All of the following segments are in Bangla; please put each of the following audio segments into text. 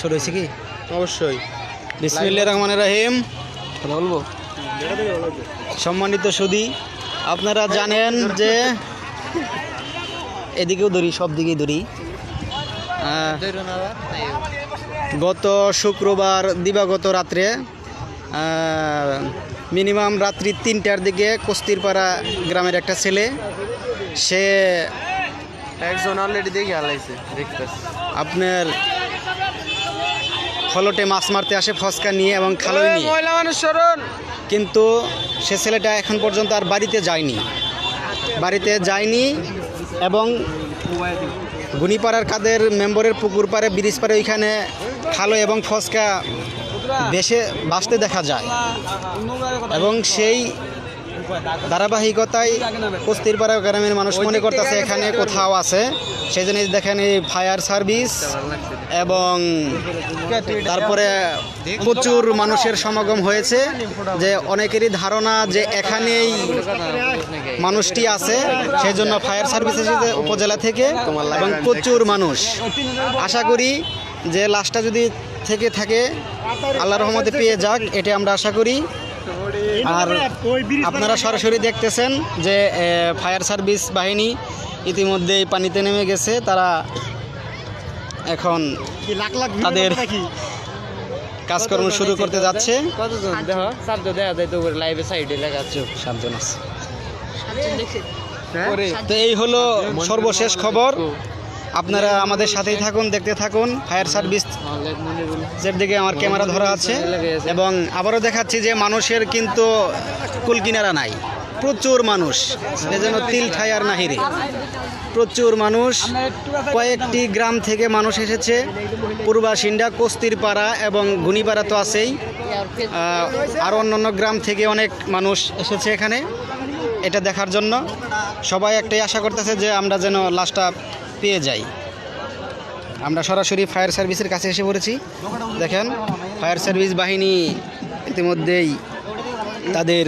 শুরু হয়েছে কি? অবশ্যই। বিসমিল্লাহির রহমানির রহিম। বলবো সম্মানিত সুধী, আপনারা জানেন যে এদিকেও দড়ি, সব দিকেই দড়ি। গত শুক্রবার দিবাগত রাত্রে মিনিমাম রাত্রি 3টার দিকে কস্তিরপাড়া গ্রামের একটা ছেলে, সে একজন অলরেডি দেখে হালাইছে, দেখতেছি। আপনার ফলটে মাছ মারতে আসে ফসকা নিয়ে এবং খালই নিয়ে, মহিলা মানুষ শরণ। কিন্তু সে ছেলেটা এখন পর্যন্ত আর বাড়িতে যায়নি এবং গুনিপাড়ার কাদের মেম্বরের পুকুর পাড়ে, ব্রিজ পাড়ে ওইখানে খালো এবং ফসকা ভাসতে দেখা যায়। এবং সেই ধারাবাহিকতায় কস্তিরপাড়া গ্রামের মানুষ মনে করতেছে এখানে কোথাও আছে। সেই জন্য দেখেন এই ফায়ার সার্ভিস এবং তারপরে প্রচুর মানুষের সমাগম হয়েছে, যে অনেকেরই ধারণা যে এখানেই মানুষটি আছে। সেই জন্য ফায়ার সার্ভিস এসেছে উপজেলা থেকে এবং প্রচুর মানুষ। আশা করি যে লাশটা যদি থেকে থাকে আল্লাহর রহমতে পেয়ে যাক, এটা আমরা আশা করি। আর আপনারা সরাসরি দেখতেছেন যে ফায়ার সার্ভিস বাহিনী ইতিমধ্যেই পানিতে নেমে গেছে। তারা এখন তাদের কাজকর্ম শুরু করতে যাচ্ছে। তো এই হলো সর্বশেষ খবর। আপনারা আমাদের সাথেই থাকুন, দেখতে থাকুন। ফায়ার সার্ভিস যের দিকে আমার ক্যামেরা ধরা আছে এবং আবারও দেখাচ্ছি যে মানুষের কিন্তু কুল কিনারা নাই, প্রচুর মানুষ, এজন্য তিল ঠায়ার নাহিরে প্রচুর মানুষ। কয়েকটি গ্রাম থেকে মানুষ এসেছে, পূর্বাসিন্ডা, কস্তিরপাড়া এবং গুনিপাড়া তো আছেই, আর অন্যান্য গ্রাম থেকে অনেক মানুষ এসেছে এখানে এটা দেখার জন্য। সবাই একটাই আশা করতেছে যে আমরা যেন লাশটা পেয়ে যাই। আমরা সরাসরি ফায়ার সার্ভিসের কাছে এসে পড়েছি। দেখেন ফায়ার সার্ভিস বাহিনী ইতিমধ্যেই তাদের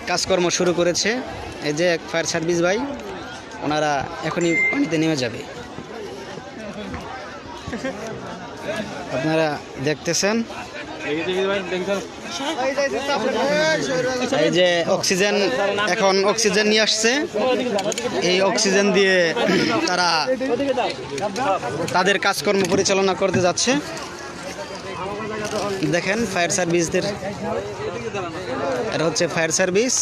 কাজকর্ম শুরু করেছে। এই যে এক ফায়ার সার্ভিস ভাই, ওনারা এখনই পানিতে নেমে যাবে। আপনারা দেখতেছেন এই যে অক্সিজেন, এখন অক্সিজেন নিয়ে আসছে। এই অক্সিজেন দিয়ে তারা তাদের কাজকর্ম পরিচালনা করতে যাচ্ছে। দেখেন ফায়ার সার্ভিসদের, এটা হচ্ছে ফায়ার সার্ভিস,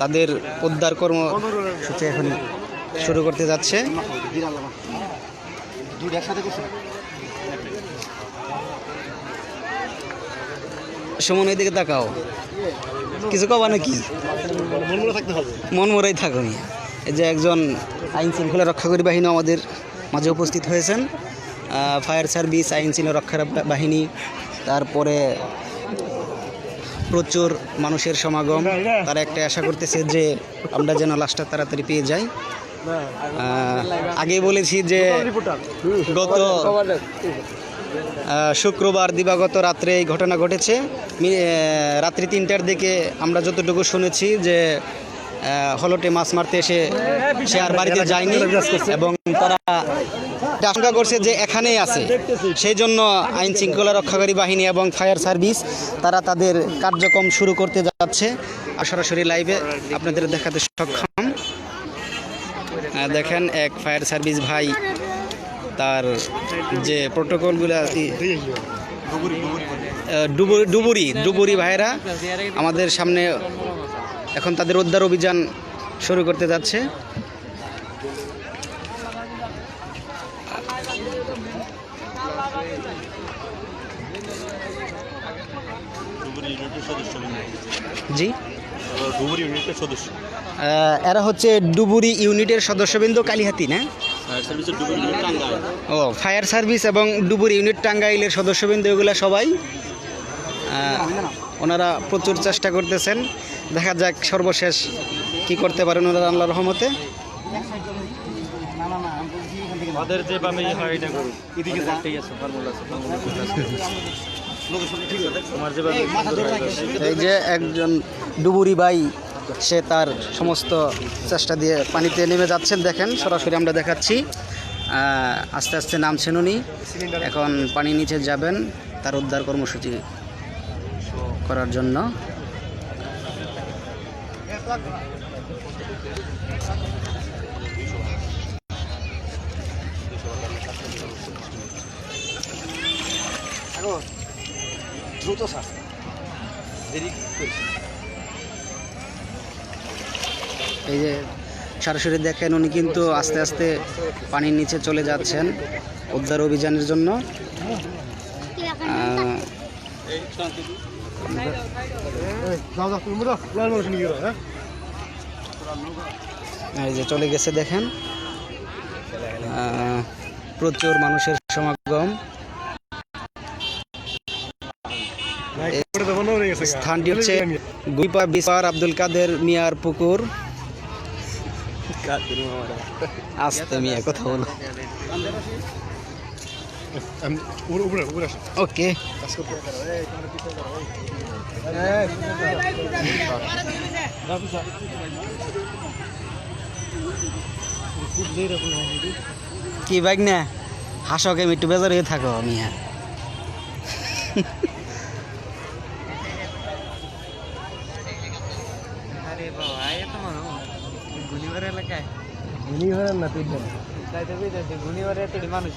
তাদের উদ্ধার কর্মসূচি এখন শুরু করতে যাচ্ছে। সুমন এই দিকে তাকাও, কিছু কবা নাকি? মন মরাই থাকুন। এই যে একজন আইন শৃঙ্খলা রক্ষাকারী বাহিনী আমাদের মাঝে উপস্থিত হয়েছেন। ফায়ার সার্ভিস, আইন শৃঙ্খলা রক্ষা বাহিনী, তারপরে প্রচুর মানুষের সমাগম। তারা একটা আশা করতেছে যে আমরা যেন লাশটা তাড়াতাড়ি পেয়ে যাই। আগে বলেছি যে গত শুক্রবার দিবাগত রাত্রে এই ঘটনা ঘটেছে। রাত্রি 3টার দিকে আমরা যতটুকু শুনেছি যে হলটে মাছ মারতে এসে সে আর বাড়িতে যায়নি এবং তারা আশঙ্কা করছে যে এখানেই আছে। সেই জন্য আইন শৃঙ্খলা রক্ষাকারী বাহিনী এবং ফায়ার সার্ভিস তারা তাদের কার্যক্রম শুরু করতে যাচ্ছে। আর সরাসরি লাইভে আপনাদের দেখাতে সক্ষম। দেখেন এক ফায়ার সার্ভিস ভাই তার যে প্রোটোকলগুলো, ডুবুরি ভাইয়েরা আমাদের সামনে এখন তাদের উদ্ধার অভিযান শুরু করতে যাচ্ছে। জি, এরা হচ্ছে ডুবুরি ইউনিটের সদস্যবৃন্দ, কালিহাতি না? ও, ফায়ার সার্ভিস এবং ডুবুরি ইউনিট টাঙ্গাইলের সদস্যবৃন্দ, এগুলো সবাই ওনারা প্রচুর চেষ্টা করতেছেন। দেখা যাক সর্বশেষ কি করতে পারেন ওনারা আল্লাহর রহমতে। এই যে একজন ডুবুরি ভাই, সে তার সমস্ত চেষ্টা দিয়ে পানিতে নেমে যাচ্ছেন। দেখেন সরাসরি আমরা দেখাচ্ছি। আস্তে আস্তে নামছেন উনি, এখন পানির নিচে যাবেন তার উদ্ধার কর্মসূচি করার জন্য। দ্রুত শ্বাস দেরি করিস এই যে সরাসরি দেখেন উনি কিন্তু আস্তে আস্তে পানির নিচে চলে যাচ্ছেন উদ্ধার অভিযানের জন্য। এই যে চলে গেছে দেখেন, প্রচুর মানুষের সমাগম। স্থানটি হচ্ছে গুইপা বিসার আব্দুল কাদের মিয়ার পুকুর। আস্তে মিয়া কথা বলো। ওকে, কি বাইক না হাসকে একটু বেজার হয়ে থাকো মিয়া।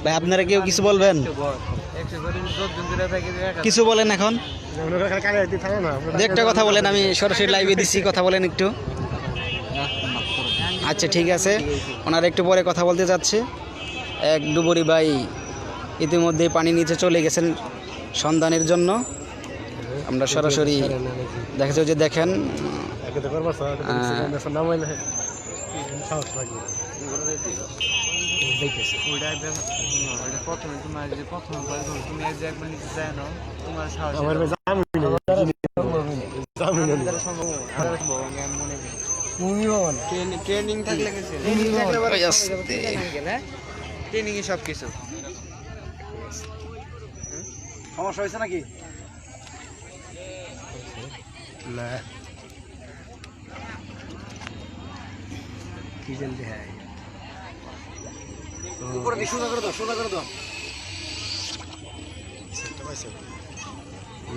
ভাই আপনারা কেউ কিছু বলবেন? কিছু বলেন এখন, একটা কথা বলেন, আমি সরাসরি লাইভে দিচ্ছি, কথা বলেন একটু। আচ্ছা ঠিক আছে, ওনারা একটু পরে কথা বলতে যাচ্ছে। এক ডুবুরি ভাই ইতিমধ্যেই পানির নিচে চলে গেছেন সন্ধানের জন্য। আমরা সরাসরি দেখা যায় যে দেখেন ট্রেনিং থাকলে ট্রেনিং সব কিছু সমস্যা হয়েছে নাকি না কি জলদি হয় উপরে দিয়ে সোজা করে দাও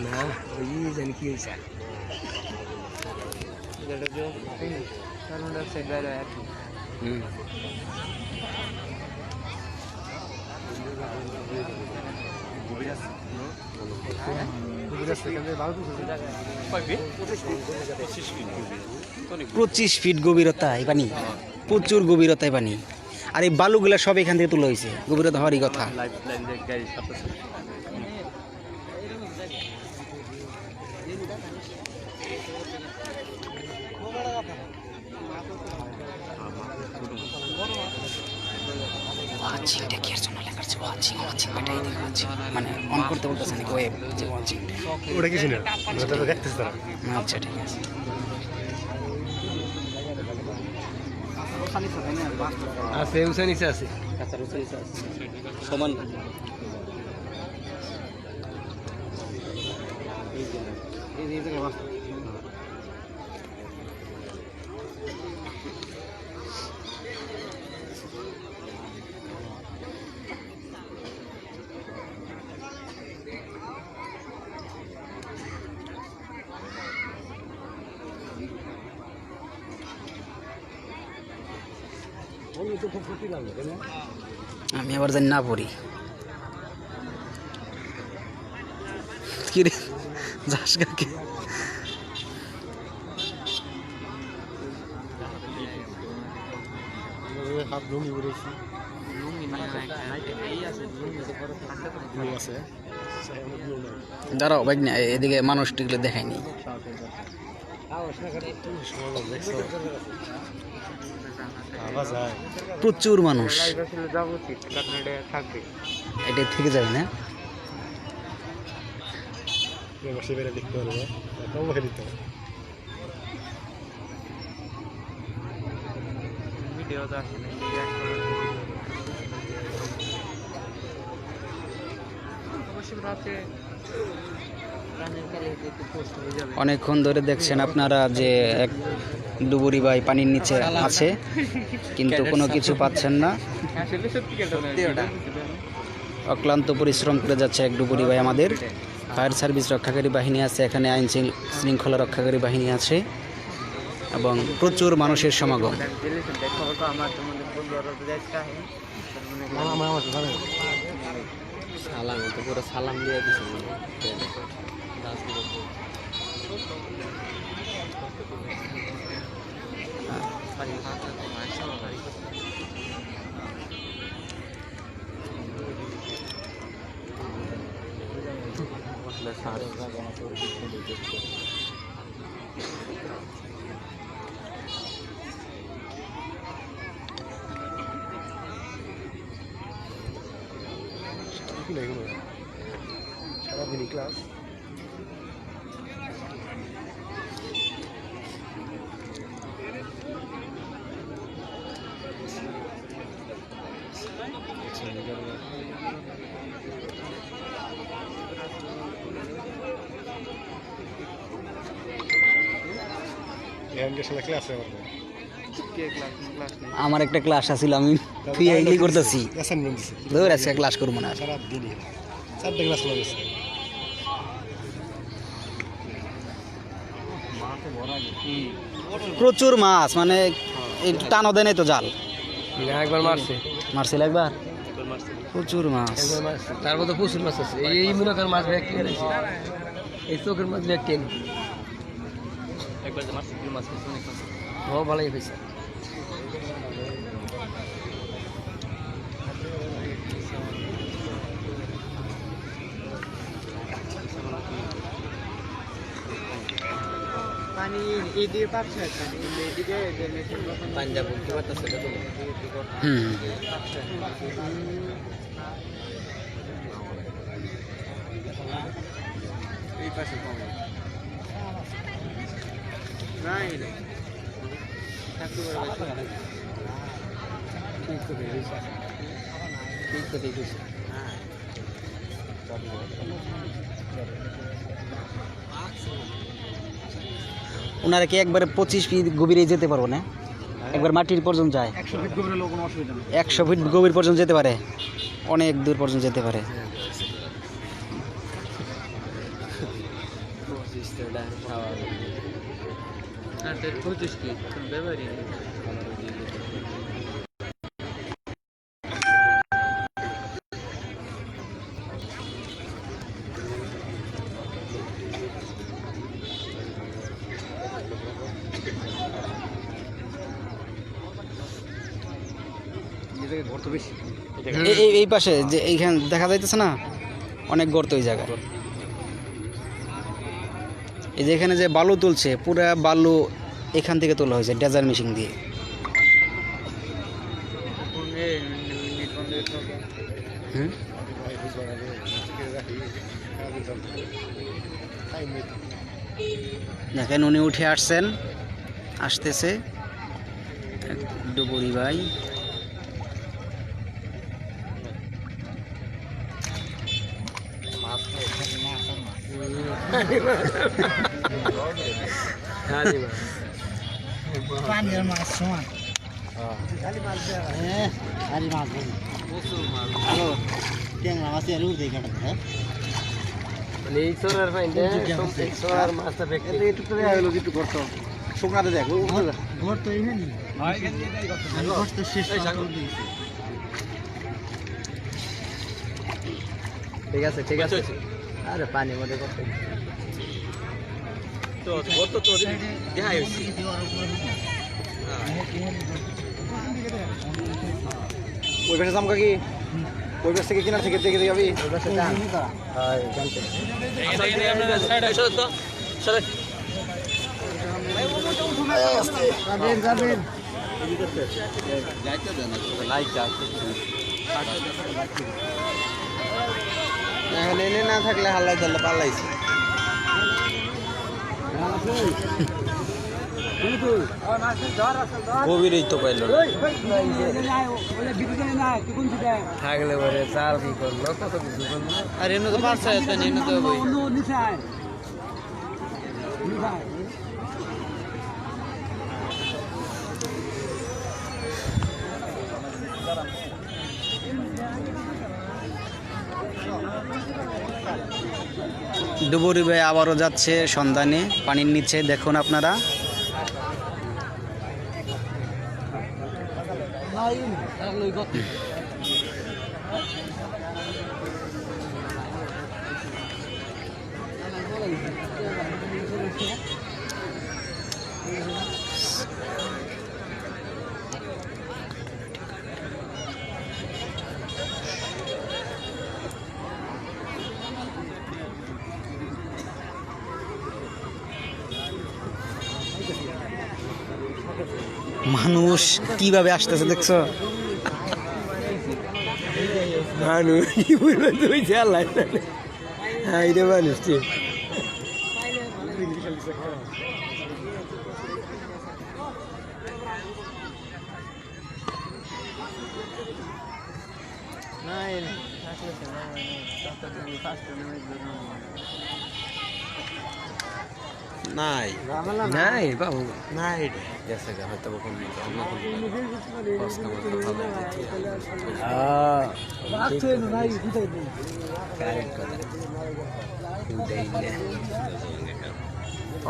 না ওই জানি কি হয়েছে কার্বন ডাইঅক্সাইড বাইরে আর কি পঁচিশ ফিট গভীরতায় পানি, প্রচুর গভীরতায় পানি। আর এই বালুগুলা সব এখান থেকে তোলা হয়েছে, গভীরতা হওয়ারই কথা। মানে অন করতে বলতেছে নাকি ওয়েব যে ওয়াচিং, ওটা কিছু না, ওটা দেখতেছি তারা। আচ্ছা ঠিক আছে। আছে উঁচা নিচে আছে সমান আমি আবার জানি না পড়ি কি রে যাস কাকে হাত ভূমি উড়েছি দাঁড়াও ভাই না, এদিকে মানুষ টিকলে দেখায়নি। প্রচুর মানুষ, এটা থেকে যাবে না। দেখতে পারবো দিতে হবে অনেকক্ষণ ধরে দেখছেন আপনারা যে এক ডুবুরি ভাই পানির নিচে আছে, কিন্তু কোনো কিছু পাচ্ছেন না। অক্লান্ত পরিশ্রম করে যাচ্ছে এক ডুবুরি ভাই আমাদের। ফায়ার সার্ভিস রক্ষাকারী বাহিনী আছে এখানে, আইন শৃঙ্খলা রক্ষাকারী বাহিনী আছে এবং প্রচুর মানুষের সমাগম। সালাম তো পুরো সালাম দিয়ে দিছে কি লাগে সারাদিনই ক্লাস। ক্লাসে আমার একটা ক্লাস আছিল, আমি ফ্রি করতেছি, অ্যাসাইনমেন্ট দিছে ধর আজকে ক্লাস করবো না। সারাদিনই 4টা ক্লাস লাগছে। প্রচুর মাছ, মানে একটু টানো দেয় নাই তো জাল। একবার মারছে মারছিল একবার, প্রচুর মাছ। তারপর তো প্রচুর মাছ আছে। এই মনে করেন মাছ ব্যাগ কিনে দিয়েছে, এই চোখের মাছ ব্যাগ কিনে একবার যে মাছ মাছ অনেক মাছ ভালোই হয়েছে। পানি এদিকে পাচ্ছে এদিকে পাঞ্জাব বলতে পারতেছে তো। এই পাশে কম নাই রে থাকতে পারবে ঠিক করে দিয়েছে, ঠিক করে দিয়েছে। ওনারা কি একবারে 25 ফিট গভীরে যেতে পারবো না? একবার মাটির পর্যন্ত যায়, 100 ফিট গভীরে কোনো অসুবিধা নেই। 100 ফিট গভীর পর্যন্ত যেতে পারে, অনেক দূর পর্যন্ত যেতে পারে। এই পাশে যে এইখানে দেখা যাইতেছে না, অনেক গর্ত এই জায়গায়। এই যে এখানে যে বালু তুলছে, পুরা বালু এখান থেকে তোলা হয়েছে ডেজার মেশিন দিয়ে। দেখেন উনি উঠে আসছেন, আসতেছে ডুবুরি ভাই। পানির মাছ সমান আরে মাছ ভালো ট্যাংরা মাছ আর উড়ে কাটতে হয়। মানে এই সোনার ফাইন্ডে সোনার মাছটা ফেকতে একটু তো হলো একটু করত শুকনাতে দেখ ঘর তো এইখানে ঘর তো শেষ করে দিয়েছে। ঠিক আছে ঠিক আছে। আরে পানির মধ্যে করতে তো গত তো দেখা হইছে। ওই পাশে জামকা কি ওই পাশ থেকে কিনার থেকে দেখে যাবি। ওই পাশে যান। হ্যাঁ জানতে এই আমরা সাইড আসো তো চলে যাবেন যাবেন যাইতে দেন লাইক আছে এখন এনে না থাকলে হাল্লাই চাল্লা পাল্লাইছে। গভীরই তো পাইল থাকলে পরে চাল কি করলো কত কিছু করলো। আর এনে তো পারছে এনে তো ডুবুরি ভাই আবারও যাচ্ছে সন্ধানে পানির নিচে, দেখুন আপনারা। মানুষ কিভাবে আসতেছে দেখছো? মানুষ কি বলবো, তুমি চালাই হাই রে মানুষ ঠিক। নাই নাই বাবু নাই গেছে গা হয়তো কোন অন্য কোন কাস্টমার কথা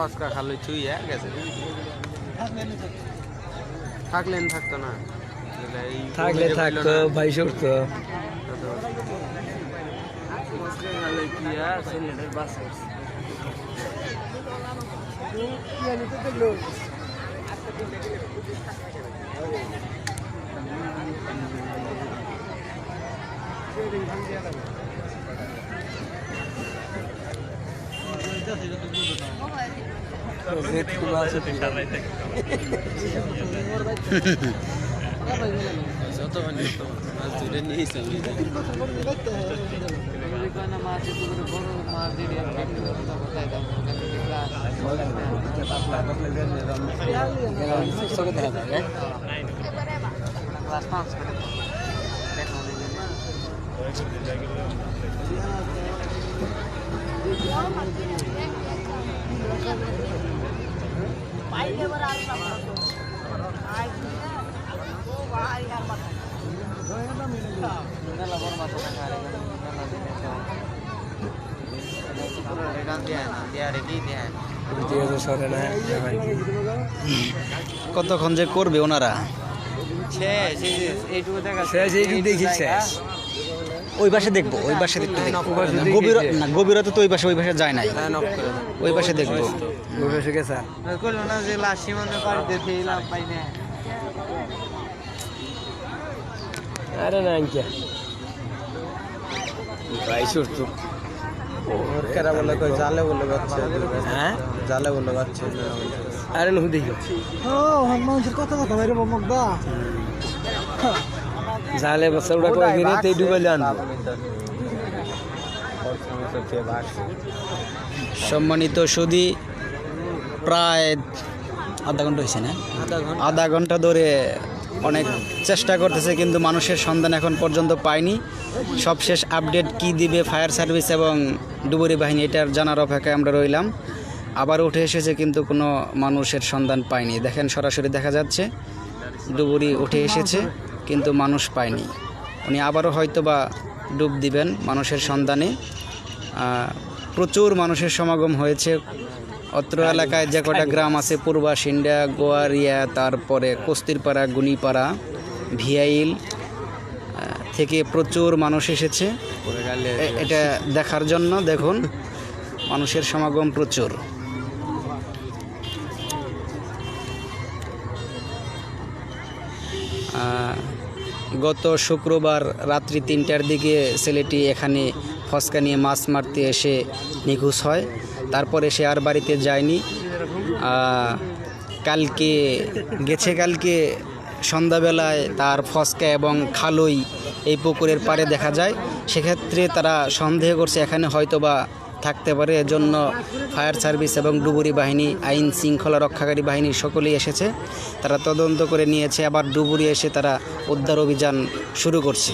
অস্কার খালি চুই গেছে থাকলেন থাকতো না থাকলে থাকতো ভাই সরতো। কতক্ষণ যে করবে ওনারা? ওই পাশে দেখবো, ওই পাশে দেখতে গভীরতা তো ওই পাশে যায় নাই, ওই পাশে দেখবো। আরে না ভাই সরতো কেরা বলে কই জালে বলে বাচ্চা হ্যাঁ জালে বলে বাচ্চা আরে নহু দেখি মানুষের কথা ভাই রে মগদা জালে বাচ্চা ওটা কই গিয়ে তেই ডুবাইলে আনবো। সম্মানিত সুধী, প্রায় আধা ঘন্টা হয়েছে না, আধা ঘন্টা ধরে অনেক চেষ্টা করতেছে কিন্তু মানুষের সন্ধান এখন পর্যন্ত পায়নি। সবশেষ আপডেট কি দিবে ফায়ার সার্ভিস এবং ডুবুরি বাহিনী, এটার জানার অপেক্ষায় আমরা রইলাম। আবার উঠে এসেছে কিন্তু কোনো মানুষের সন্ধান পায়নি। দেখেন সরাসরি দেখা যাচ্ছে ডুবুরি উঠে এসেছে কিন্তু মানুষ পায়নি। উনি আবারও হয়তো বা ডুব দিবেন মানুষের সন্ধানে। প্রচুর মানুষের সমাগম হয়েছে অত্র এলাকায়, যে কটা গ্রাম আছে পূর্বাসিন্ডা, গোয়ারিয়া, তারপরে কস্তিরপাড়া, গুনিপাড়া, ভিয়াইল থেকে প্রচুর মানুষ এসেছে এটা দেখার জন্য। দেখুন মানুষের সমাগম প্রচুর। গত শুক্রবার রাত্রি 3টার দিকে ছেলেটি এখানে ফসকা নিয়ে মাছ মারতে এসে নিখোঁজ হয়। তারপরে সে আর বাড়িতে যায়নি। কালকে সন্ধ্যাবেলায় তার ফসকা এবং খালই এই পুকুরের পাড়ে দেখা যায়। সেক্ষেত্রে তারা সন্দেহ করছে এখানে হয়তোবা থাকতে পারে। এজন্য ফায়ার সার্ভিস এবং ডুবুরি বাহিনী, আইন শৃঙ্খলা রক্ষাকারী বাহিনী সকলেই এসেছে। তারা তদন্ত করে নিয়েছে। আবার ডুবুরি এসে তারা উদ্ধার অভিযান শুরু করছে।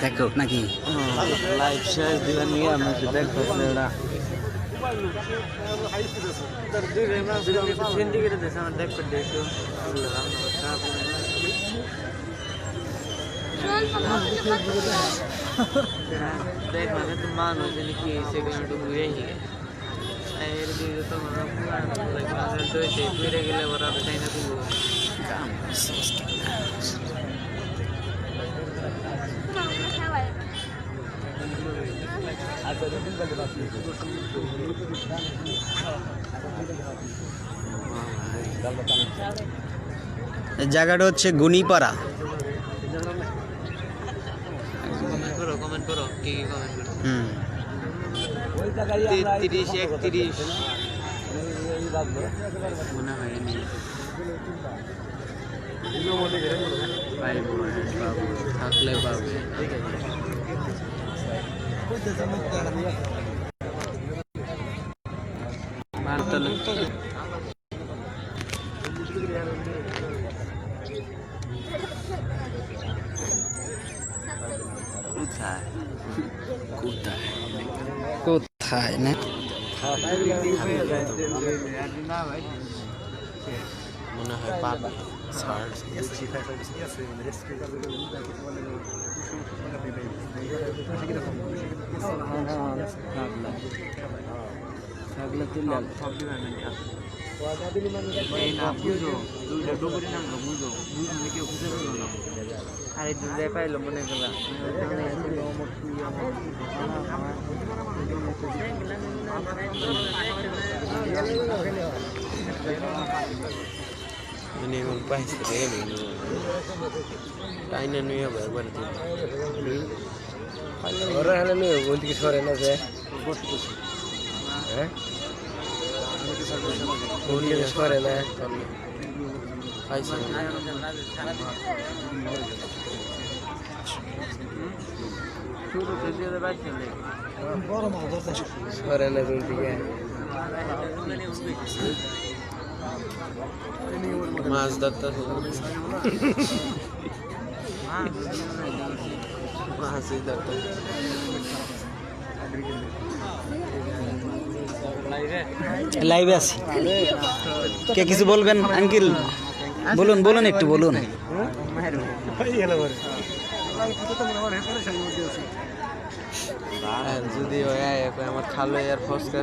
দেখো নাকি লাইভ শেষ দিবেন নিয়ে আমরা দেখবো না সিন্ডিকেট দেশ আমরা দেখতে দেখো দেখ মানে তো মানুষ জানি কি সেকেন্ড ঘুরে গিয়ে এর দিকে তো মানে পুরো দইতে ঘুরে গেলে ওরা তাই না তুই এই জায়গাটা হচ্ছে গুনিপাড়া। কমেন্ট করো কি কি কমেন্ট করো হুম 33 31 মনে হয় নি বাবু থাকলে বাবু মারতলে কোথায় না মনে হয় পাবে এই না বুঝো দুইটা ডুবুরি নাম বুঝো বুঝলে কেউ বুঝে পারলো না আরে দুই পাইলো মনে করলা ini ngumpai sering ini kainnya nih ya berarti orang hal ini buat kita sore nasi buat kita sore nasi kaisa sore nasi tiga মাছ ধরতে মাছই ধরতে লাইভে আছি কে কিছু বলবেন আঙ্কেল বলুন বলুন একটু বলুন যদি আমার খালো আর ফসকা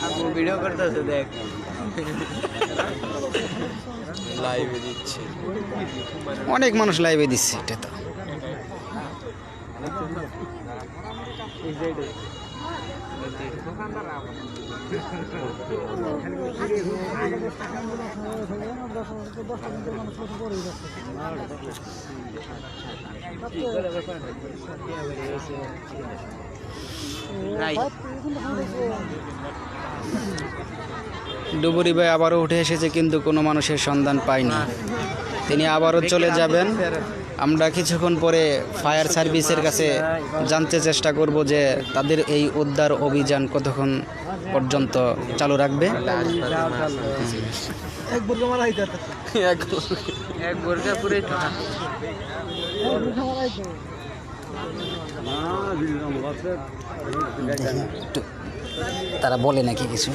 আপু ভিডিও করতেছে দেখ লাইভে দিচ্ছে অনেক মানুষ লাইভে দিচ্ছে এটা তো ডুবুরি ভাই আবারও উঠে এসেছে কিন্তু কোনো মানুষের সন্ধান পায়নি তিনি আবারও চলে যাবেন আমরা কিছুক্ষণ পরে ফায়ার সার্ভিসের কাছে জানতে চেষ্টা করব যে তাদের এই উদ্ধার অভিযান কতক্ষণ পর্যন্ত চালু রাখবে এক বোরকা পুরে তারা বলে নাকি কিছু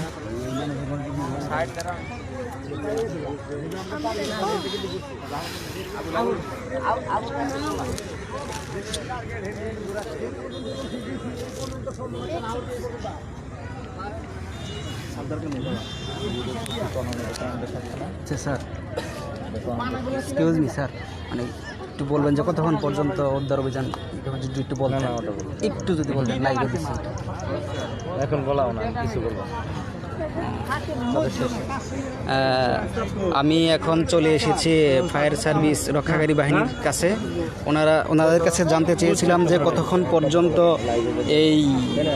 স্যার এক্সকিউজ মি স্যার মানে একটু বলবেন যে কতক্ষণ পর্যন্ত উদ্ধার অভিযান যদি একটু বলতেন একটু যদি বলতেন লাইভে দিচ্ছি এখন বলাও না কিছু বলবো আমি এখন চলে এসেছি ফায়ার সার্ভিস রক্ষাকারী বাহিনীর কাছে ওনাদের কাছে জানতে চেয়েছিলাম যে কতক্ষণ পর্যন্ত এই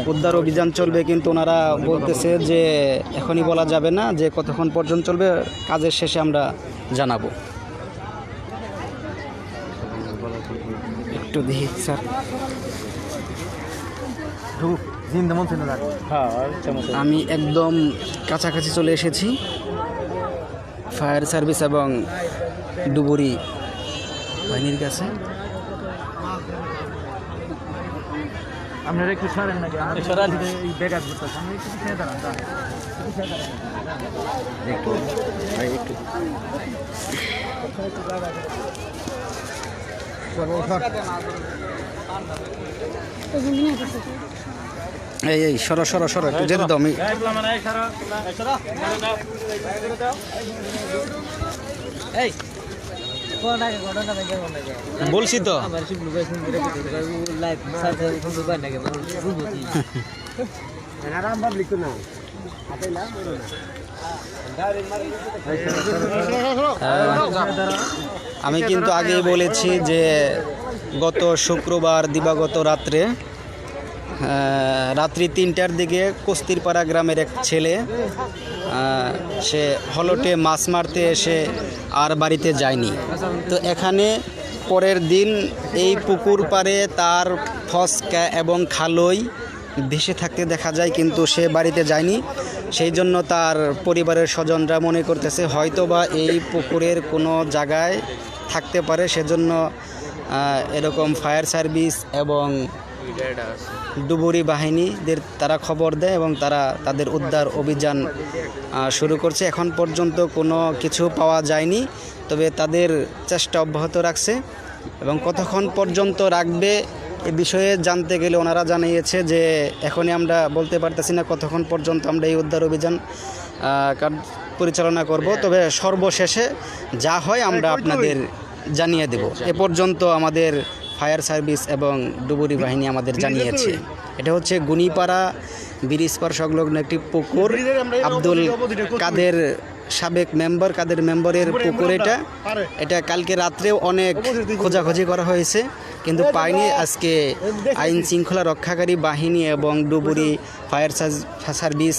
উদ্ধার অভিযান চলবে কিন্তু ওনারা বলতেছে যে এখনই বলা যাবে না যে কতক্ষণ পর্যন্ত চলবে কাজের শেষে আমরা জানাবো একটু দেখি স্যার আমি একদম কাছাকাছি চলে এসেছি ফায়ার সার্ভিস এবং ডুবুরি বাহিনীর কাছে আপনারা একটু সরেন নাকি সরান এই বেকার করতেছে আপনি একটু পিছিয়ে দাঁড়ান এই সরো সরো সরো একটু যেতে দাও আমি এই কোন আগে ঘটনা দেখে কোন আগে বলছি তো আমার সব লোক শুন করে লাইভ সার্চ করে শুনতে পায় না কেন শুনবি আরাম ভাব লিখো না আতেলা আমি কিন্তু আগেই বলেছি যে গত শুক্রবার দিবাগত রাত্রে রাত্রি 3টার দিকে কস্তিরপাড়া গ্রামের এক ছেলে সে হলটে মাছ মারতে এসে আর বাড়িতে যায়নি। তো এখানে পরের দিন এই পুকুর পাড়ে তার ফসকা এবং খালই ভেসে থাকতে দেখা যায়, কিন্তু সে বাড়িতে যায়নি। সেই জন্য তার পরিবারের স্বজনরা মনে করতেছে হয়তোবা এই পুকুরের কোনো জায়গায় থাকতে পারে, সেজন্য এরকম ফায়ার সার্ভিস এবং ডুবুরি বাহিনীদের তারা খবর দেয় এবং তারা তাদের উদ্ধার অভিযান শুরু করছে। এখন পর্যন্ত কোনো কিছু পাওয়া যায়নি, তবে তাদের চেষ্টা অব্যাহত রাখছে এবং কতক্ষণ পর্যন্ত রাখবে এ বিষয়ে জানতে গেলে ওনারা জানিয়েছে যে এখনই আমরা বলতে পারতেছি না কতক্ষণ পর্যন্ত আমরা এই উদ্ধার অভিযান পরিচালনা করব, তবে সর্বশেষে যা হয় আমরা আপনাদের জানিয়ে দেব। এ পর্যন্ত আমাদের ফায়ার সার্ভিস এবং ডুবুরি বাহিনী আমাদের জানিয়েছে। এটা হচ্ছে গুনিপাড়া ব্রিজপাড় সংলগ্ন একটি পুকুর, আব্দুল কাদের সাবেক মেম্বার কাদের মেম্বারের পুকুর। এটা কালকে রাত্রেও অনেক খোঁজাখুঁজি করা হয়েছে কিন্তু পায়নি। আজকে আইন শৃঙ্খলা রক্ষাকারী বাহিনী এবং ডুবুরি ফায়ার সার্ভিস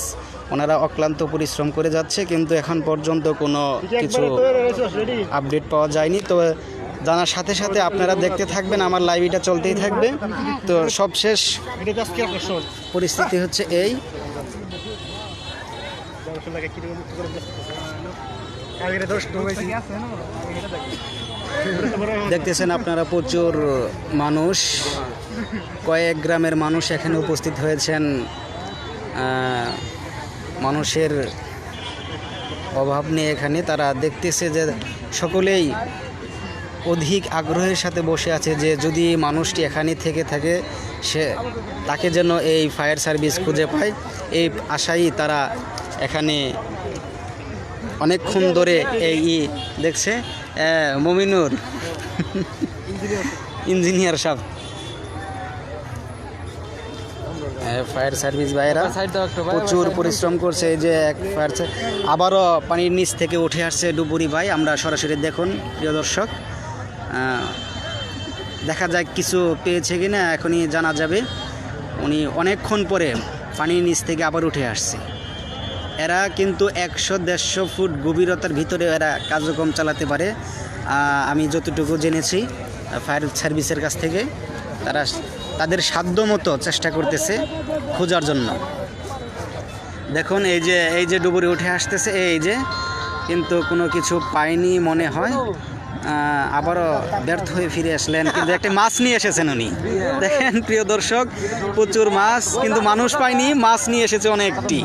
ওনারা অক্লান্ত পরিশ্রম করে যাচ্ছে, কিন্তু এখন পর্যন্ত কোনো কিছু আপডেট পাওয়া যায়নি। তো জানার সাথে সাথে আপনারা দেখতে থাকবেন, আমার লাইভটা চলতেই থাকবে। তো সবশেষ পরিস্থিতি হচ্ছে এই, দেখতেছেন আপনারা প্রচুর মানুষ, কয়েক গ্রামের মানুষ এখানে উপস্থিত হয়েছেন। মানুষের অভাব নেই এখানে, তারা দেখতেছে যে সকলেই অধিক আগ্রহের সাথে বসে আছে যে যদি মানুষটি এখানে থেকে থাকে সে তাকে যেন এই ফায়ার সার্ভিস খুঁজে পায়। এই আশাই তারা এখানে অনেকক্ষণ ধরে এই দেখছে। মমিনুর ইঞ্জিনিয়ার সাহেব, ফায়ার সার্ভিস ভাইয়েরা প্রচুর পরিশ্রম করছে। এই যে এক ফায়ার আবারও পানির নিচ থেকে উঠে আসছে ডুবুরি ভাই, আমরা সরাসরি দেখুন প্রিয় দর্শক, দেখা যাক কিছু পেয়েছে কিনা এখনই জানা যাবে। উনি অনেকক্ষণ পরে পানির নিচ থেকে আবার উঠে আসছে। এরা কিন্তু 100-150 ফুট গভীরতার ভিতরে এরা কার্যক্রম চালাতে পারে, আমি যতটুকু জেনেছি ফায়ার সার্ভিসের কাছ থেকে। তারা তাদের সাধ্যমতো চেষ্টা করতেছে খোঁজার জন্য। দেখুন এই যে ডুবুরি উঠে আসতেছে, এই যে, কিন্তু কোনো কিছু পায়নি মনে হয়। আবারও ব্যর্থ হয়ে ফিরে আসলেন, কিন্তু একটা মাছ নিয়ে এসেছেন উনি। দেখেন প্রিয় দর্শক, প্রচুর মাছ, কিন্তু মানুষ পায়নি, মাছ নিয়ে এসেছে অনেকটি।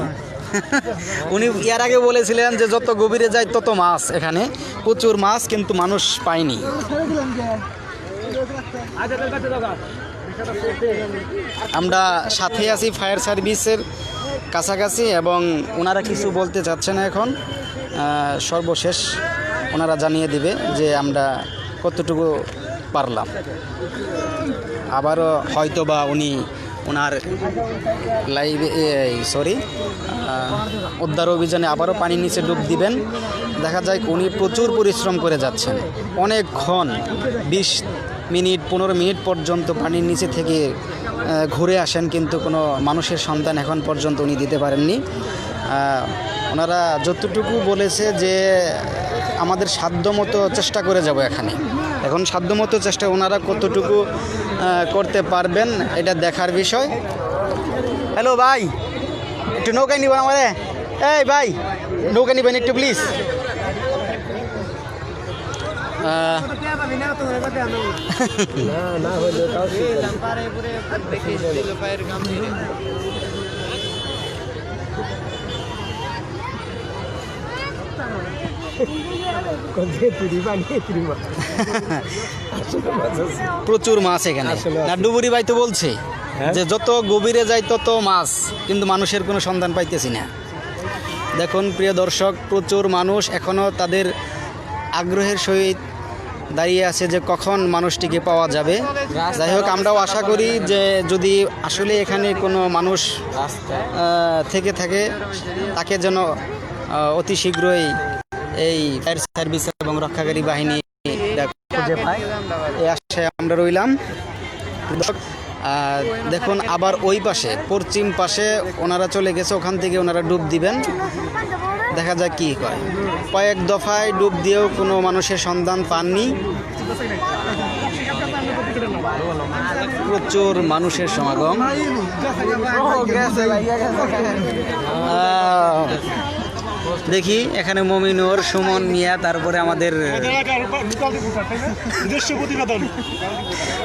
উনি এর আগে বলেছিলেন যে যত গভীরে যায় তত মাছ, এখানে প্রচুর মাছ, কিন্তু মানুষ পায়নি। আমরা সাথে আছি ফায়ার সার্ভিসের কাছাকাছি এবং ওনারা কিছু বলতে চাচ্ছেন এখন। সর্বশেষ ওনারা জানিয়ে দিবে যে আমরা কতটুকু পারলাম। আবারও হয়তোবা উনি ওনার উদ্ধার অভিযানে আবারও পানির নিচে ডুব দিবেন। দেখা যায় উনি প্রচুর পরিশ্রম করে যাচ্ছেন, অনেকক্ষণ 20 মিনিট 15 মিনিট পর্যন্ত পানির নিচে থেকে ঘুরে আসেন, কিন্তু কোনো মানুষের সন্ধান এখন পর্যন্ত উনি দিতে পারেননি। ওনারা যতটুকু বলেছে যে আমাদের সাধ্যমতো চেষ্টা করে যাব এখানে। এখন সাধ্যমতো চেষ্টা ওনারা কতটুকু করতে পারবেন এটা দেখার বিষয়। হ্যালো ভাই, একটু নৌকা নিবেন আমারে? এই ভাই, নৌকা নিবেন একটু প্লিজ। না হইলে তাও প্রচুর মাছ এখানে। না ডুবুরি ভাই তো বলছে যে যত গভীরে যাই তত মাছ, কিন্তু মানুষের কোনো সন্ধান পাইতেছি না। দেখুন প্রিয় দর্শক, প্রচুর মানুষ এখনও তাদের আগ্রহের সহিত দাঁড়িয়ে আছে যে কখন মানুষটিকে পাওয়া যাবে। যাই হোক, আমরাও আশা করি যে যদি আসলে এখানে কোনো মানুষ থেকে থাকে তাকে যেন অতি শীঘ্রই এই ফায়ার সার্ভিস এবং রক্ষাকারী বাহিনী খুঁজে পায়, এই আশায় আমরা রইলাম। দেখুন আবার ওই পাশে পশ্চিম পাশে ওনারা চলে গেছে, ওখান থেকে ওনারা ডুব দিবেন, দেখা যাক কী করে। কয়েক দফায় ডুব দিয়েও কোনো মানুষের সন্ধান পাননি। প্রচুর মানুষের সমাগম। দেখি এখানে মমিনুর, সুমন মিয়া, তারপরে আমাদের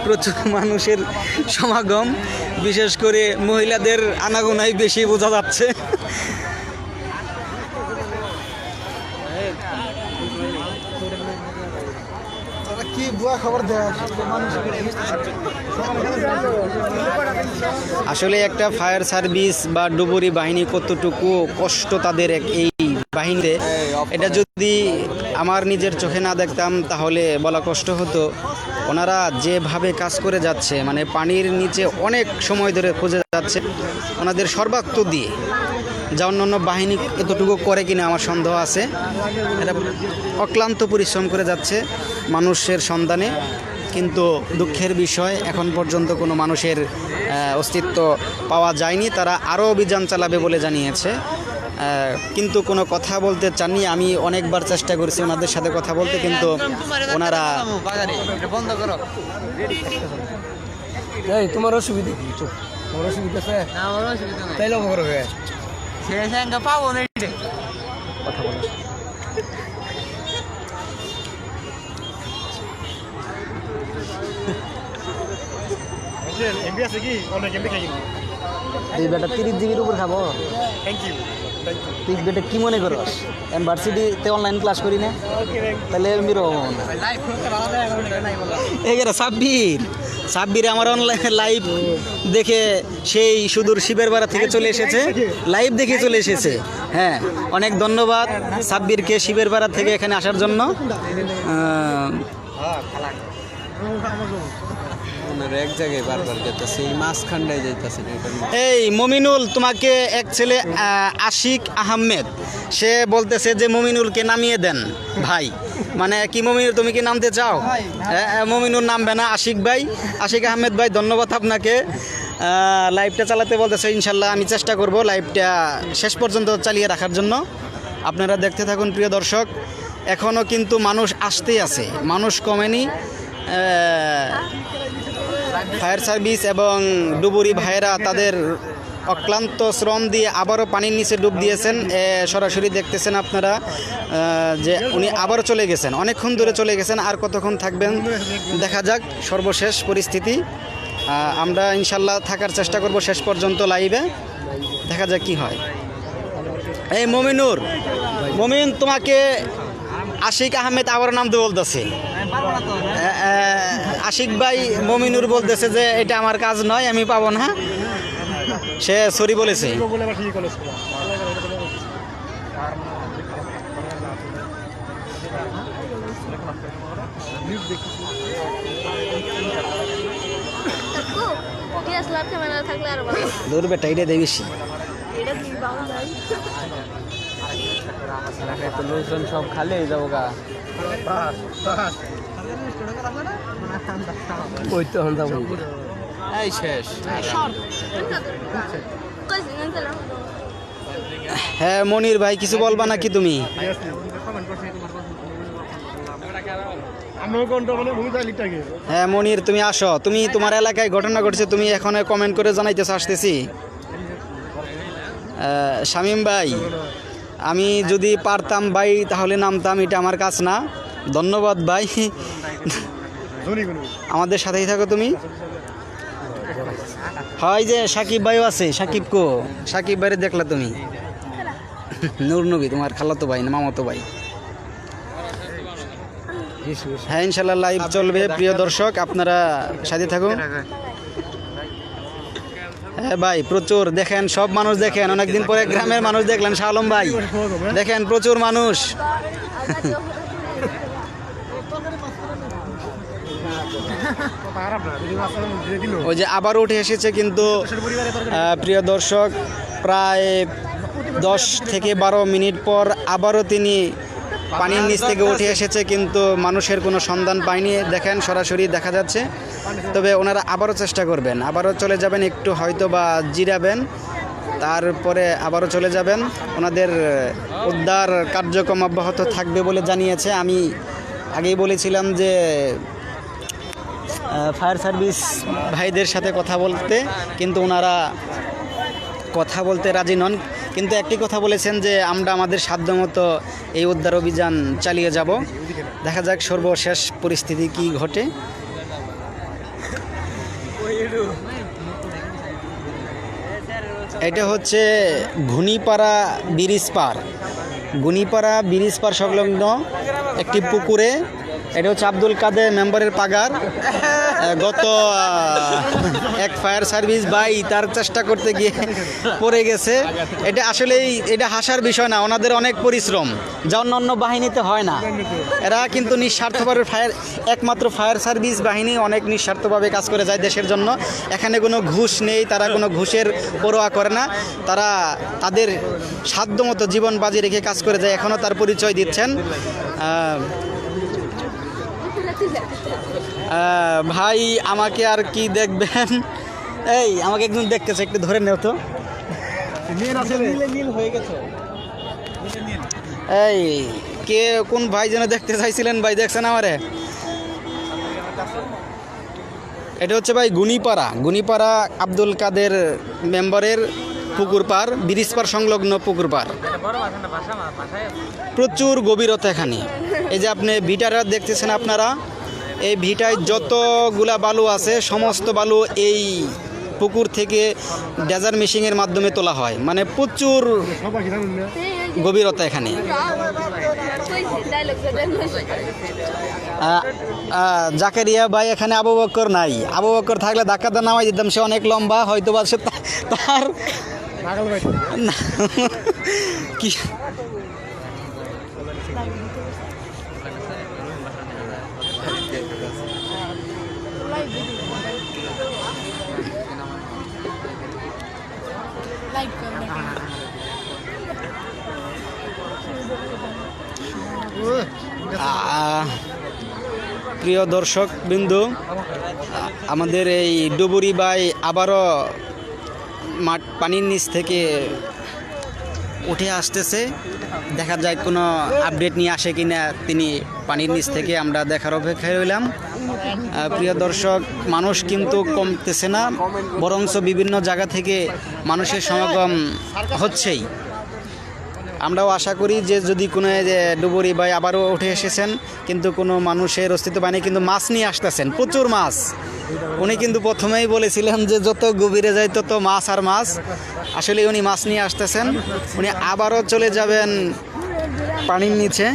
প্রচুর মানুষের সমাগম, বিশেষ করে মহিলাদের আনাগোনাই বেশি বোঝা যাচ্ছে। আসলে একটা ফায়ার সার্ভিস বা ডুবুরি বাহিনী কতটুকু কষ্ট তাদের এই বাহিনীতে, এটা যদি আমার নিজের চোখে না দেখতাম তাহলে বলা কষ্ট হতো। ওনারা যেভাবে কাজ করে যাচ্ছে, মানে পানির নিচে অনেক সময় ধরে খুঁজে যাচ্ছে ওনাদের সর্বাত্ম দিয়ে, যা অন্যান্য বাহিনী এতটুকু করে কিনা আমার সন্দেহ আছে। এটা অক্লান্ত পরিশ্রম করে যাচ্ছে মানুষের সন্ধানে, কিন্তু দুঃখের বিষয় এখন পর্যন্ত কোনো মানুষের অস্তিত্ব পাওয়া যায়নি। তারা আরও অভিযান চালাবে বলে জানিয়েছে, কিন্তু কোনো কথা বলতে চাননি। আমি অনেকবার চেষ্টা করেছি ওনাদের সাথে কথা বলতে, কিন্তু ওনারা বন্ধ করো। এই তোমার অসুবিধা কি? তোমার অসুবিধা আছে? না, আমার অসুবিধা নাই। তাইলে বড় হয়ে সে সঙ্গে পাবো না কথা বলো। এমবি আছে কি? অনেক এমবি খাই কিন্তু। এই বেটা 30 জিবির উপর খাবো। Thank you. তুই বেটা কি মনে করস ইউনিভার্সিটিতে অনলাইন ক্লাস করি না? তাহলে এমবির এগারো সাব্বির আমার অনলাইন লাইভ দেখে সেই সুদূর শিবের বাড়া থেকে চলে এসেছে, লাইভ দেখে চলে এসেছে। হ্যাঁ, অনেক ধন্যবাদ সাব্বিরকে শিবের বাড়া থেকে এখানে আসার জন্য। এক জায়গায় বারবার যেতেছে, এই মাঝখানটায় যাইতেছে। এই মমিনুল, তোমাকে এক ছেলে আশিক আহমেদ, সে বলতেছে যে মমিনুলকে নামিয়ে দেন ভাই। মানে কি মমিনুল, তুমি কি নামতে চাও? মমিনুল নামবে না, আশিক আহমেদ ভাই ধন্যবাদ আপনাকে। লাইভটা চালাতে বলতেছে, ইনশাল্লাহ আমি চেষ্টা করব লাইভটা শেষ পর্যন্ত চালিয়ে রাখার জন্য। আপনারা দেখতে থাকুন প্রিয় দর্শক, এখনও কিন্তু মানুষ আসতেই আছে, মানুষ কমেনি। ফায়ার সার্ভিস এবং ডুবুরি ভাইয়েরা তাদের অক্লান্ত শ্রম দিয়ে আবারও পানির নিচে ডুব দিয়েছেন। সরাসরি দেখতেছেন আপনারা যে উনি আবারও চলে গেছেন, অনেকক্ষণ দূরে চলে গেছেন। আর কতক্ষণ থাকবেন দেখা যাক, সর্বশেষ পরিস্থিতি। আমরা ইনশাল্লাহ থাকার চেষ্টা করব শেষ পর্যন্ত লাইভে, দেখা যাক কি হয়। এই মমিন, তোমাকে আশিক আহমেদ আবার নামতে বলতেছে। আশিক ভাই মমিনুর বলতেছে যে এটা আমার কাজ নয়, আমি পাবো না, সে সরি বলেছে। দূর বেটা, এটা দেয় বেশি। লোকজন সব খালে যাবো গা। ওই তো এই শেষ। হ্যাঁ মনির ভাই, কিছু বলবা নাকি তুমি? হ্যাঁ মনির, তুমি আসো, তুমি তোমার এলাকায় ঘটনা ঘটছে, তুমি এখন কমেন্ট করে জানাইতেছো, আসতেছি। শামীম ভাই, আমি যদি পারতাম ভাই তাহলে নামতাম, এটা আমার কাজ না। ধন্যবাদ ভাই, আমাদের সাথেই থাকো তুমি। হয় যে সাকিব ভাইও আছে, সাকিব কো? সাকিব ভাইরে দেখলা তুমি? নূর নবী তোমার খালাতো ভাই না মামাতো ভাই? হ্যাঁ ইনশাল্লাহ লাইভ চলবে প্রিয় দর্শক, আপনারা সাথে থাকুন। হ্যাঁ ভাই প্রচুর দেখেন, সব মানুষ দেখেন, অনেকদিন পরে গ্রামের মানুষ দেখলেন। শাহ আলম ভাই দেখেন প্রচুর মানুষ। ওই যে আবার উঠে এসেছে কিন্তু প্রিয় দর্শক, প্রায় 10 থেকে 12 মিনিট পর আবারও তিনি পানির নিচ থেকে উঠে এসেছে, কিন্তু মানুষের কোনো সন্ধান পায়নি। দেখেন সরাসরি দেখা যাচ্ছে। তবে ওনারা আবারও চেষ্টা করবেন, আবারও চলে যাবেন, একটু হয়তো বা জিরাবেন, তারপরে আবারও চলে যাবেন। ওনাদের উদ্ধার কার্যক্রম অব্যাহত থাকবে বলে জানিয়েছে। আমি আগেই বলেছিলাম যে ফায়ার সার্ভিস ভাইদের সাথে কথা বলতে, কিন্তু ওনারা কথা বলতে রাজি নন। কিন্তু একটি কথা বলেছেন যে আমরা আমাদের সাধ্যমতো এই উদ্ধার অভিযান চালিয়ে যাব। দেখা যাক সর্বশেষ পরিস্থিতি কি ঘটে। এটা হচ্ছে ঘুনিপাড়া ব্রিজ পার, ঘুনিপাড়া ব্রিজ পার সংলগ্ন একটি পুকুরে। এটা হচ্ছে আব্দুল কাদের মেম্বারের পাগার। গত এক ফায়ার সার্ভিস ভাই তার চেষ্টা করতে গিয়ে পড়ে গেছে। এটা আসলেই এটা হাসার বিষয় না, ওনাদের অনেক পরিশ্রম যা অন্য বাহিনীতে হয় না। এরা কিন্তু নিঃস্বার্থভাবে একমাত্র ফায়ার সার্ভিস বাহিনী অনেক নিঃস্বার্থভাবে কাজ করে যায় দেশের জন্য। এখানে কোনো ঘুষ নেই, তারা কোনো ঘুষের পরোয়া করে না, তারা তাদের সাধ্যমতো জীবন বাজি রেখে কাজ করে যায়। এখনও তার পরিচয় দিচ্ছেন। ভাই আমাকে আর কি দেখবেন, এই আমাকে একজন দেখতেছে, একটু ধরে নেও তো। এই কে কোন ভাই যেন দেখতে চাইছিলেন ভাই, দেখছেন আমারে? এটা হচ্ছে ভাই গুনিপাড়া আব্দুল কাদের মেম্বারের পুকুর পার, ব্রিজ পার সংলগ্ন পুকুর পার। প্রচুর গভীরতা এখানে। এই যে আপনি ভিটাটা দেখতেছেন আপনারা, এই ভিটায় যতগুলা বালু আছে সমস্ত বালু এই পুকুর থেকে ডেজার মেশিনের মাধ্যমে তোলা হয়। মানে প্রচুর গভীরতা এখানে। জাকারিয়া ভাই এখানে আবু বকর নাই, আবু বকর থাকলে ধাক্কাটা নামাই দিতাম, সে অনেক লম্বা, হয়তো বা সে তার কি প্রিয় দর্শক বিন্দু, আমাদের এই ডুবুরি ভাই আবারও পানির নিচ থেকে উঠে আসতেছে। দেখা যায় কোনো আপডেট নিয়ে আসে কিনা তিনি পানির নিচ থেকে, আমরা দেখার অপেক্ষায় রইলাম। প্রিয় দর্শক, মানুষ কিন্তু কমতেছে না, বরঞ্চ বিভিন্ন জায়গা থেকে মানুষের সমাগম হচ্ছেই। আমরাও আশা করি যে যদি কোনো ডুবুরি ভাই আবারও উঠে এসেছেন, কিন্তু কোনো মানুষের অস্তিত্ব পায়নি, কিন্তু মাছ নিয়ে আসতেছেন, প্রচুর মাছ। উনি কিন্তু প্রথমেই বলেছিলেন যে যত গভীরে যায় তত মাছ আর মাছ। আসলে উনি মাছ নিয়ে আসতেছেন, উনি আবারও চলে যাবেন পানির নিচে।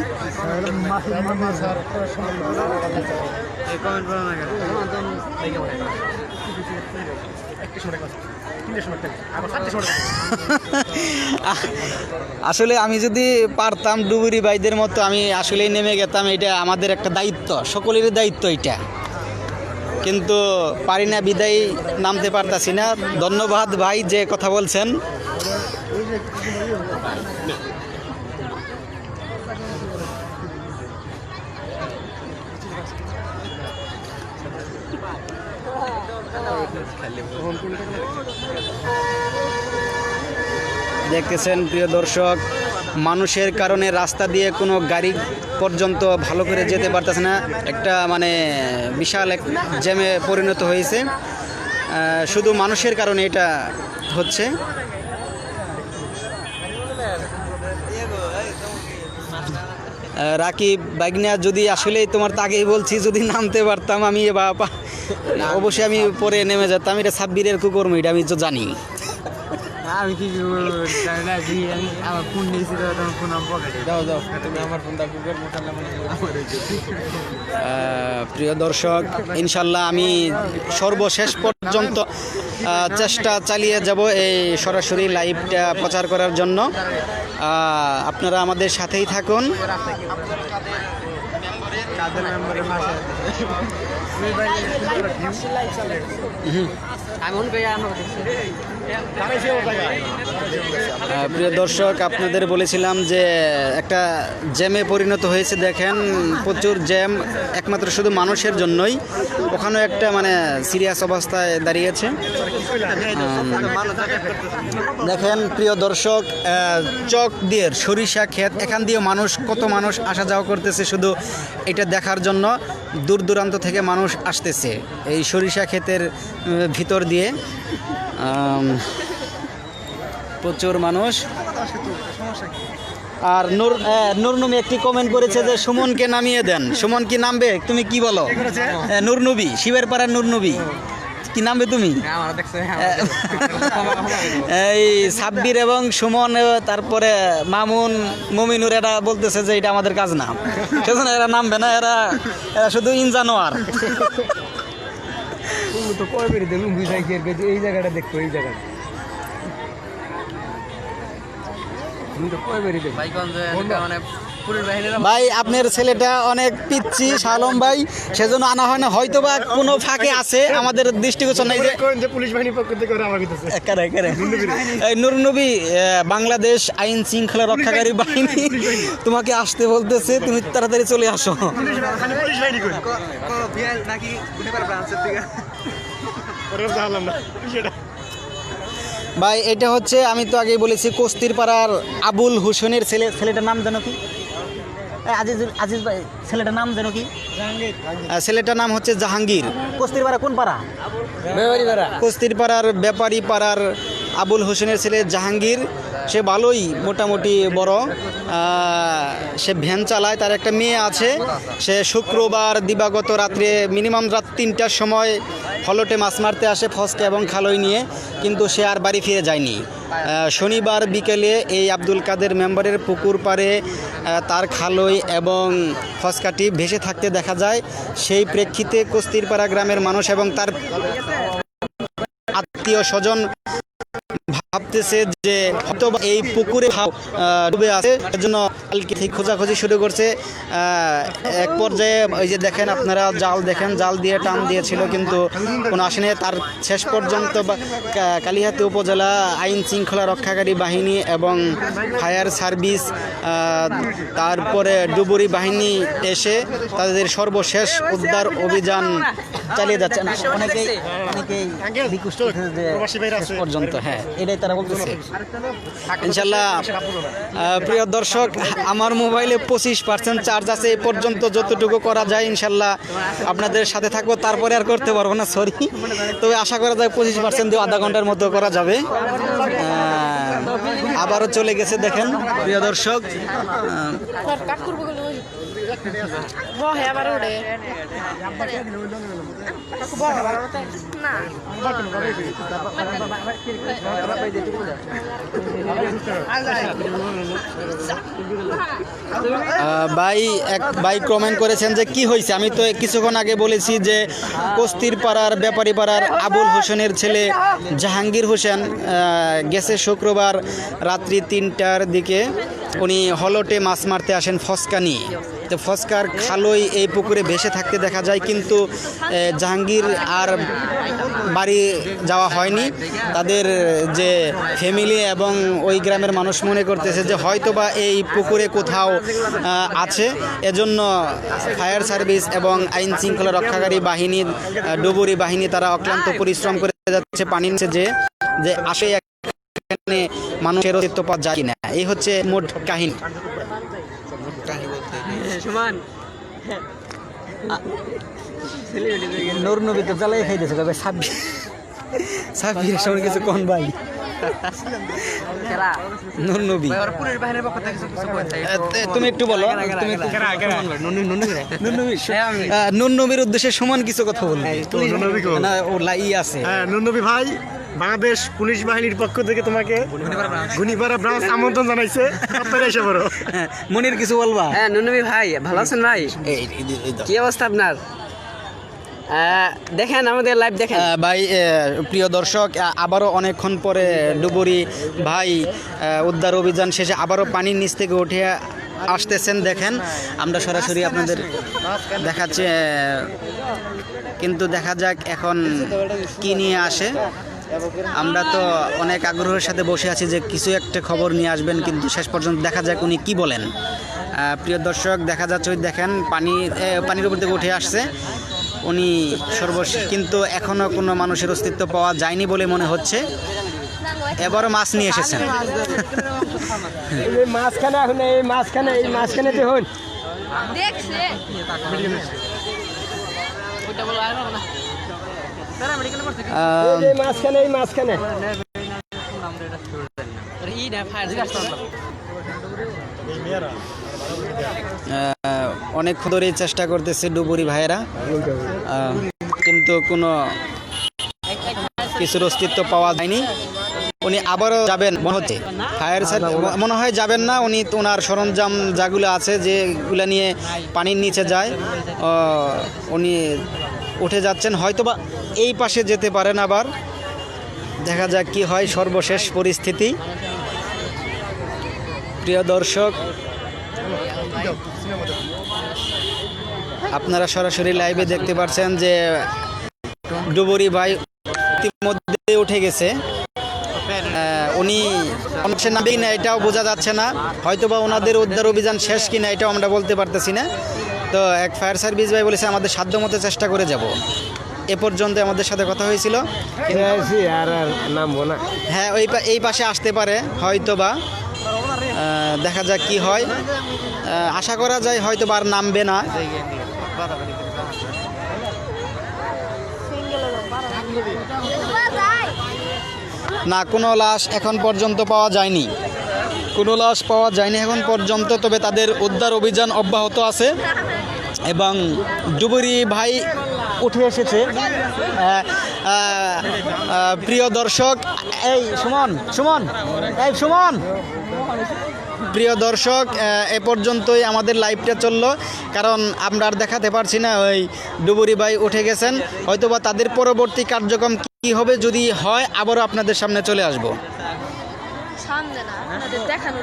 আসলে আমি যদি পারতাম ডুবুরি ভাইদের মতো, আমি আসলেই নেমে যেতাম। এটা আমাদের একটা দায়িত্ব, সকলেরই দায়িত্ব এটা, কিন্তু পারি না বিদায় নামতে পারতাছি না। ধন্যবাদ ভাই যে কথা বলছেন। দেখতেছেন প্রিয় দর্শক, মানুষের কারণে রাস্তা দিয়ে কোনো গাড়ি পর্যন্ত ভালো করে যেতে পারতেছে না। একটা মানে বিশাল এক জ্যামে পরিণত হয়েছে, শুধু মানুষের কারণে এটা হচ্ছে। রাকিব বাইগনা, যদি আসলেই তোমার তাকেই বলছি, যদি নামতে পারতাম আমি বাবা অবশ্যই আমি পরে নেমে যেতাম। এটা সাব্বিরের কুকুর, এটা আমি তো জানি। আমি কি আমি আমার ফোন নিয়েছি তো তখন ফোন আমার পকেটে দাও দাও তুমি আমার ফোনটা গুগল মোটালে আমার প্রিয় দর্শক, ইনশাল্লাহ আমি সর্বশেষ পর্যন্ত চেষ্টা চালিয়ে যাব এই সরাসরি লাইভটা প্রচার করার জন্য। আপনারা আমাদের সাথেই থাকুন। কাদের মেম্বারের মাসে প্রিয় দর্শক, আপনাদের বলেছিলাম যে একটা জ্যামে পরিণত হয়েছে। দেখেন প্রচুর জ্যাম, একমাত্র শুধু মানুষের জন্যই। ওখানেও একটা মানে সিরিয়াস অবস্থায় দাঁড়িয়েছে। দেখেন প্রিয় দর্শক, চক দিয়ে সরিষা ক্ষেত, এখান দিয়ে কত মানুষ আসা যাওয়া করতেছে শুধু এটা দেখার জন্য। দূর দূরান্ত থেকে মানুষ আসতেছে এই সরিষা ক্ষেতের ভিতর দিয়ে। প্রচুর মানুষ। আর নূরনবী একটি কমেন্ট করেছে যে সুমনকে নামিয়ে দেন। সুমন কি নামবে? তুমি কি বলো? নূরনবী, শিবের পাড়ার নূরনবী, কি নামবে তুমি? এই সাব্বির এবং সুমন, তারপরে মামুন, মমিনুর, এরা বলতেছে যে এটা আমাদের কাজ না, সেজন্য এরা নামবে না। এরা শুধু ইনজানোয়ার। তো কয় বেরি দিলুম বুঝাই কি এই জায়গাটা দেখো, এই জায়গাটা তুমি তো কয় বেরি দেখো ভাই আপনার ছেলেটা অনেক পিচ্ছি শালম ভাই, সেজন্য আনা হয় না। হয়তো বা কোনো ফাঁকে আছে, আমাদের দৃষ্টিগোচর নাই যে পুলিশ বাহিনীর পক্ষ থেকে ওরা আমাকে দিতেছে। এই নূরনবী বাংলাদেশ আইন শৃঙ্খলা রক্ষাকারী বাহিনী তোমাকে আসতে বলতেছে, তুমি তাড়াতাড়ি চলে আসো। পুলিশ বাহিনী কই নাকি গুনেবার ব্রাঞ্চের থেকে ওরা জানলাম না সেটা। ভাই এটা হচ্ছে, আমি তো আগেই বলেছি, কস্তির পাড়ার আবুল হোসেনের ছেলেটার নাম জানো কি? আজিজ ভাই, ছেলেটার নাম জানো কি? ছেলেটার নাম হচ্ছে জাহাঙ্গীর। কস্তির পাড়া কোন পাড়া? কস্তির পাড়ার ব্যাপারী পাড়ার আবুল হোসেনের ছেলে জাহাঙ্গীর। সে ভালোই মোটামুটি বড়, সে ভ্যান চালায়। তার একটা মেয়ে আছে। সে শুক্রবার দিবাগত রাত্রে মিনিমাম রাত 3টার সময় হলটে মাছ মারতে আসে ফসকা এবং খালই নিয়ে, কিন্তু সে আর বাড়ি ফিরে যায়নি। শনিবার বিকেলে এই আব্দুল কাদের মেম্বারের পুকুর পাড়ে তার খালই এবং ফসকাটি ভেসে থাকতে দেখা যায়। সেই প্রেক্ষিতে কস্তিরপাড়া গ্রামের মানুষ এবং তার আত্মীয় স্বজন ভাবতেছে যে হয়তো এই পুকুরে ডুবে আছে, এজন্য কালকে থেকে খোঁজাখুঁজি শুরু করছে। এক পর্যায়ে ওই যে দেখেন আপনারা জাল দিয়ে টান দিয়েছিল, কিন্তু কোনো আসেনি। তার শেষ পর্যন্ত কালিহাতী উপজেলা আইন শৃঙ্খলা রক্ষাকারী বাহিনী এবং ফায়ার সার্ভিস, তারপরে ডুবুরি বাহিনী এসে তাদের সর্বশেষ উদ্ধার অভিযান চালিয়ে যাচ্ছে। অনেকেই পর্যন্ত, হ্যাঁ এটাই তারা বলতেছে। ইনশাল্লাহ প্রিয় দর্শক, আমার মোবাইলে 25% চার্জ আছে। এই পর্যন্ত যতটুকু করা যায় ইনশাল্লাহ আপনাদের সাথে থাকবো, তারপরে আর করতে পারবো না, সরি। তবে আশা করা যায় 25% দিয়ে আধা ঘন্টার মতো করা যাবে। আবারও চলে গেছে দেখেন প্রিয় দর্শক। ভাই কমেন্ট করেছেন যে কি হয়েছে। আমি তো কিছুক্ষণ আগে বলেছি যে কস্তির পাড়ার ব্যাপারী পাড়ার আবুল হোসেনের ছেলে জাহাঙ্গীর হোসেন গেছে শুক্রবার রাত্রি 3টার দিকে। উনি হলটে মাছ মারতে আসেন ফসকা নিয়ে। তো ফসকার খালই এই পুকুরে ভেসে থাকতে দেখা যায়, কিন্তু জাহাঙ্গীর আর বাড়ি যাওয়া হয়নি। তাদের যে ফ্যামিলি এবং ওই গ্রামের মানুষ মনে করতেছে যে হয়তোবা এই পুকুরে কোথাও আছে। এজন্য ফায়ার সার্ভিস এবং আইন শৃঙ্খলা রক্ষাকারী বাহিনী, ডুবুরি বাহিনী তারা অক্লান্ত পরিশ্রম করে যাচ্ছে পানি নিচে যে আসে এখানে মানুষের অস্তিত্ব পাওয়া যায় কিনা। এই হচ্ছে মোট কাহিনী। নূরনবী তো জ্বালাই খাইতেছে, সাব্বির সঙ্গে কিছু কোন ভাই খেলা নূর নবী ভাই ওরা পুলিশ বাহিনীর পক্ষ থেকে কিছু বলছে তুমি একটু বলো তুমি একটু- নূর নবীর উদ্দেশ্যে সমান কিছু কথা বলবে নূর নবী কো? না ও লাই আছে হ্যাঁ নুনবী ভাই বাংলাদেশ পুলিশ বাহিনীর পক্ষ থেকে তোমাকে গুনিপাড়া ব্রাঞ্চ আমন্ত্রণ জানাইছে আপনারা এসে পড়ো। হ্যাঁ, মনির কিছু বলবা হ্যাঁ নুনবী ভাই ভালো আছেন ভাই এই দাও। কি অবস্থা আপনার দেখেন আমাদের লাইভ দেখেন ভাই প্রিয় দর্শক আবারও অনেকক্ষণ পরে ডুবুরি ভাই উদ্ধার অভিযান শেষে আবারও পানির নিচ থেকে উঠে আসতেছেন দেখেন আমরা সরাসরি আপনাদের দেখাচ্ছি কিন্তু দেখা যাক এখন কি নিয়ে আসে আমরা তো অনেক আগ্রহের সাথে বসে আছি যে কিছু একটা খবর নিয়ে আসবেন কিন্তু শেষ পর্যন্ত দেখা যাক উনি কি বলেন প্রিয় দর্শক দেখা যাচ্ছে ওই দেখেন পানির উপর থেকে উঠে আসছে উনি সর্বশেষ কিন্তু এখনও কোনো মানুষের অস্তিত্ব পাওয়া যায়নি বলে মনে হচ্ছে এবারও মাছ নিয়ে এসেছেন মাঝখানে এখন এই মাঝখানে দেখুন দেখছে মাঝখানে অনেক ধরেই চেষ্টা করতেছে ডুবুরি ভাইয়েরা কিন্তু কোনো কিছুর অস্তিত্ব পাওয়া যায়নি উনি আবারও যাবেন মনে হচ্ছে ফায়ার মনে হয় যাবেন না উনি ওনার সরঞ্জাম যাগুলো আছে যেগুলো নিয়ে পানির নিচে যায় উনি উঠে যাচ্ছেন হয়তোবা এই পাশে যেতে পারেন আবার দেখা যাক কি হয় সর্বশেষ পরিস্থিতি প্রিয় দর্শক আপনারা সরাসরি লাইভে দেখতে পাচ্ছেন যে ডুবুরি ভাই ইতিমধ্যে উঠে গেছে উনি অংশে নামেই না এটাও বোঝা যাচ্ছে না হয়তোবা ওনাদের উদ্ধার অভিযান শেষ কিনা এটাও আমরা বলতে পারতেছি না তো এক ফায়ার সার্ভিস ভাই বলেছে আমাদের সাধ্যমতো চেষ্টা করে যাব এ পর্যন্ত আমাদের সাথে কথা হয়েছিল আর নামবো না হ্যাঁ এই পাশে আসতে পারে হয়তোবা দেখা যাক কি হয় আশা করা যায় হয়তো আর নামবে না না কোনো লাশ এখন পর্যন্ত পাওয়া যায়নি এখন পর্যন্ত তবে তাদের উদ্ধার অভিযান অব্যাহত আছে এবং ডুবুরি ভাই উঠে এসেছে প্রিয় দর্শক সুমন প্রিয় দর্শক এ পর্যন্তই আমাদের লাইভটা চললো কারণ আমরা আর দেখাতে পারছি না ওই ডুবুরি ভাই উঠে গেছেন হয়তোবা তাদের পরবর্তী কার্যক্রম কি হবে যদি হয় আবারও আপনাদের সামনে চলে আসবো সামনে না আপনাদের দেখানোর